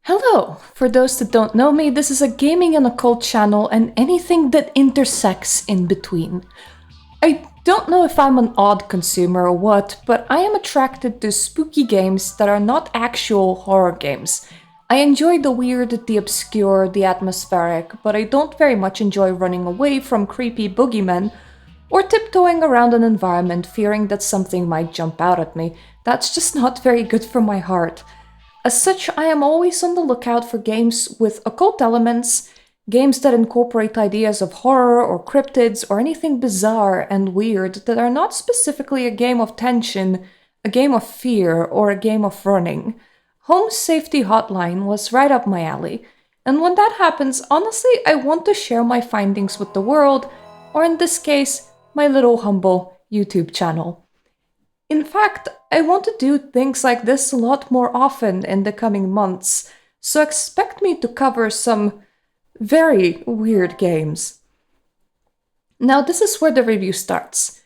Hello! For those that don't know me, this is a gaming and occult channel and anything that intersects in between. I don't know if I'm an odd consumer or what, but I am attracted to spooky games that are not actual horror games. I enjoy the weird, the obscure, the atmospheric, but I don't very much enjoy running away from creepy boogeymen or tiptoeing around an environment fearing that something might jump out at me. That's just not very good for my heart. As such, I am always on the lookout for games with occult elements, games that incorporate ideas of horror or cryptids or anything bizarre and weird that are not specifically a game of tension, a game of fear, or a game of running. Home Safety Hotline was right up my alley, and when that happens, honestly, I want to share my findings with the world, or in this case, my little humble YouTube channel. In fact, I want to do things like this a lot more often in the coming months, so expect me to cover some very weird games. Now, this is where the review starts.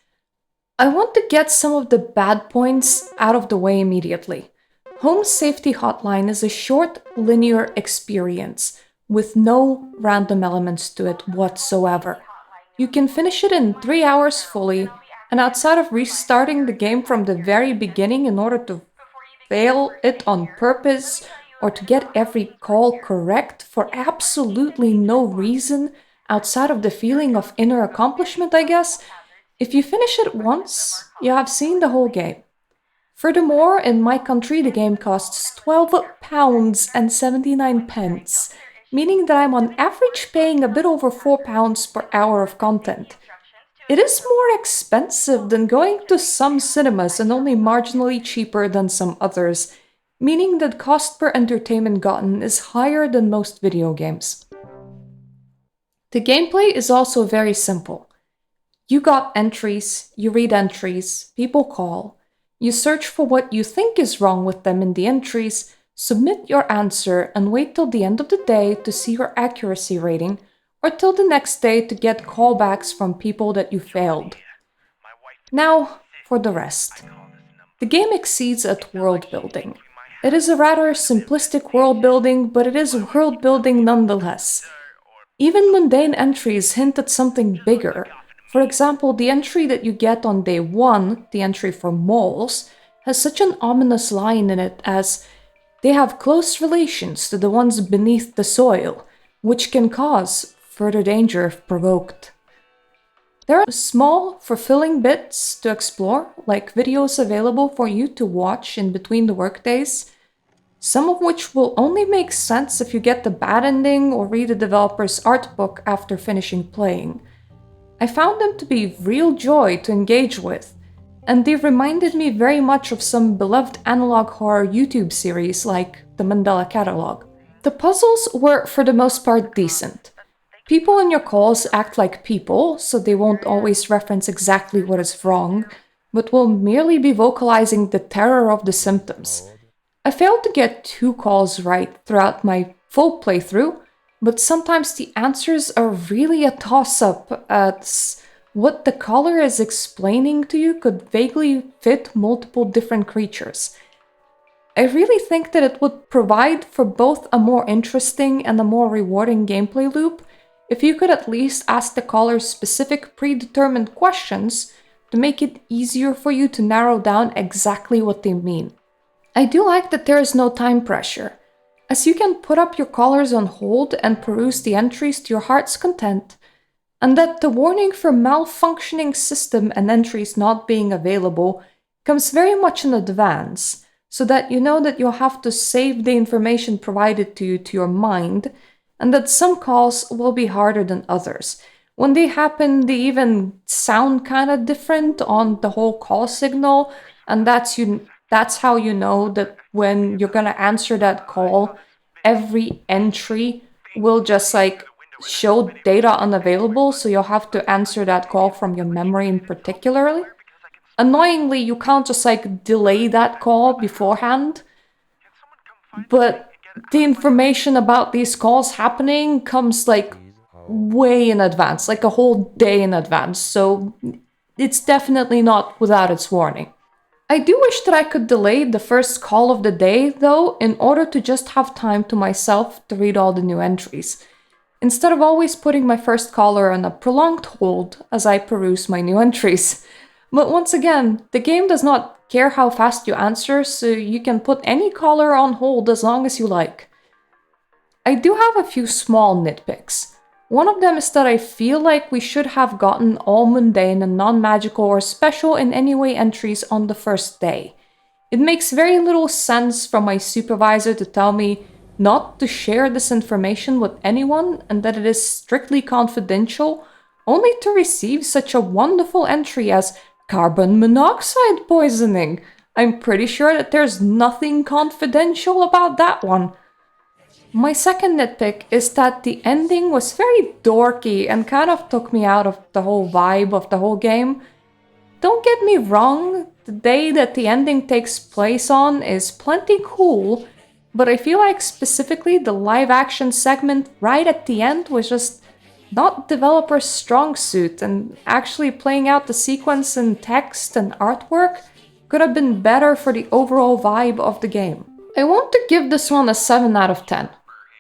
I want to get some of the bad points out of the way immediately. Home Safety Hotline is a short, linear experience with no random elements to it whatsoever. You can finish it in 3 hours fully, and outside of restarting the game from the very beginning in order to fail it on purpose or to get every call correct for absolutely no reason outside of the feeling of inner accomplishment, I guess, if you finish it once, you have seen the whole game. Furthermore, in my country, the game costs £12 and 79 pence, meaning that I'm on average paying a bit over £4 per hour of content. It is more expensive than going to some cinemas and only marginally cheaper than some others, meaning that cost per entertainment gotten is higher than most video games. The gameplay is also very simple. You got entries, you read entries, people call, you search for what you think is wrong with them in the entries, submit your answer, and wait till the end of the day to see your accuracy rating, or till the next day to get callbacks from people that you failed. Now, for the rest. The game exceeds at world building. It is a rather simplistic world building, but it is world building nonetheless. Even mundane entries hint at something bigger. For example, the entry that you get on day 1, the entry for moles, has such an ominous line in it as, "They have close relations to the ones beneath the soil, which can cause further danger if provoked." There are small, fulfilling bits to explore, like videos available for you to watch in between the workdays, some of which will only make sense if you get the bad ending or read the developer's art book after finishing playing. I found them to be real joy to engage with, and they reminded me very much of some beloved analog horror YouTube series like the Mandela Catalog. The puzzles were for the most part decent. People in your calls act like people, so they won't always reference exactly what is wrong, but will merely be vocalizing the terror of the symptoms. I failed to get 2 calls right throughout my full playthrough, but sometimes the answers are really a toss-up, as what the caller is explaining to you could vaguely fit multiple different creatures. I really think that it would provide for both a more interesting and a more rewarding gameplay loop if you could at least ask the caller specific predetermined questions to make it easier for you to narrow down exactly what they mean. I do like that there is no time pressure, as you can put up your callers on hold and peruse the entries to your heart's content, and that the warning for malfunctioning system and entries not being available comes very much in advance, so that you know that you'll have to save the information provided to you to your mind, and that some calls will be harder than others. When they happen, they even sound kind of different on the whole call signal, and that's how you know that when you're gonna answer that call, every entry will just like show data unavailable, so you'll have to answer that call from your memory in particularly. Annoyingly, you can't just like delay that call beforehand, but the information about these calls happening comes like way in advance, like a whole day in advance, so it's definitely not without its warning. I do wish that I could delay the first call of the day, though, in order to just have time to myself to read all the new entries, instead of always putting my first caller on a prolonged hold as I peruse my new entries. But once again, the game does not care how fast you answer, so you can put any caller on hold as long as you like. I do have a few small nitpicks. One of them is that I feel like we should have gotten all mundane and non-magical or special in any way entries on the first day. It makes very little sense for my supervisor to tell me not to share this information with anyone and that it is strictly confidential, only to receive such a wonderful entry as carbon monoxide poisoning. I'm pretty sure that there's nothing confidential about that one. My second nitpick is that the ending was very dorky and kind of took me out of the whole vibe of the whole game. Don't get me wrong, the day that the ending takes place on is plenty cool, but I feel like specifically the live action segment right at the end was just not developer's strong suit, and actually playing out the sequence in text and artwork could have been better for the overall vibe of the game. I want to give this one a 7 out of 10.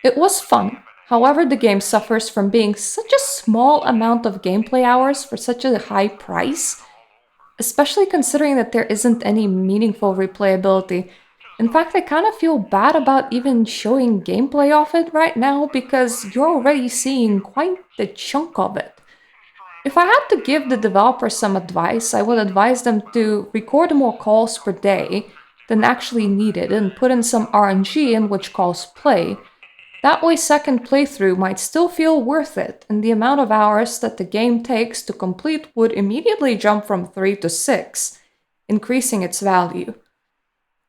It was fun, however the game suffers from being such a small amount of gameplay hours for such a high price, especially considering that there isn't any meaningful replayability. In fact, I kind of feel bad about even showing gameplay of it right now because you're already seeing quite the chunk of it. If I had to give the developers some advice, I would advise them to record more calls per day than actually needed and put in some RNG in which calls play. That way second playthrough might still feel worth it, and the amount of hours that the game takes to complete would immediately jump from 3 to 6, increasing its value.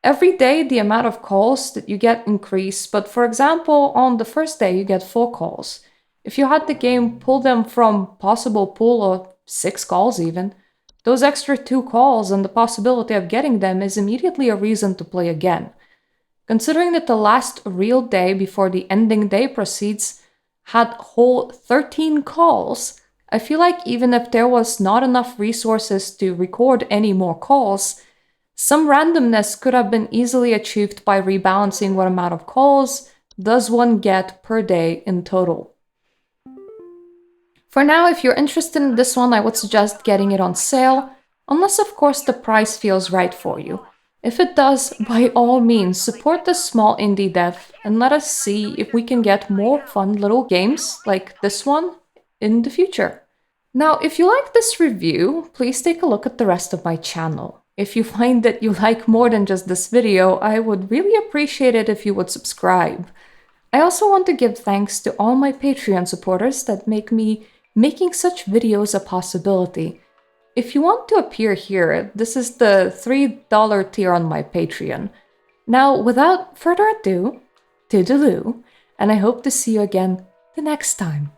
Every day the amount of calls that you get increase, but for example, on the first day you get 4 calls. If you had the game pull them from possible pool of 6 calls even, those extra 2 calls and the possibility of getting them is immediately a reason to play again. Considering that the last real day before the ending day proceeds had whole 13 calls, I feel like even if there was not enough resources to record any more calls, some randomness could have been easily achieved by rebalancing what amount of calls does one get per day in total. For now, if you're interested in this one, I would suggest getting it on sale, unless of course the price feels right for you. If it does, by all means, support this small indie dev and let us see if we can get more fun little games like this one in the future. Now, if you like this review, please take a look at the rest of my channel. If you find that you like more than just this video, I would really appreciate it if you would subscribe. I also want to give thanks to all my Patreon supporters that make me making such videos a possibility. If you want to appear here, this is the $3 tier on my Patreon. Now, without further ado, toodaloo, and I hope to see you again the next time.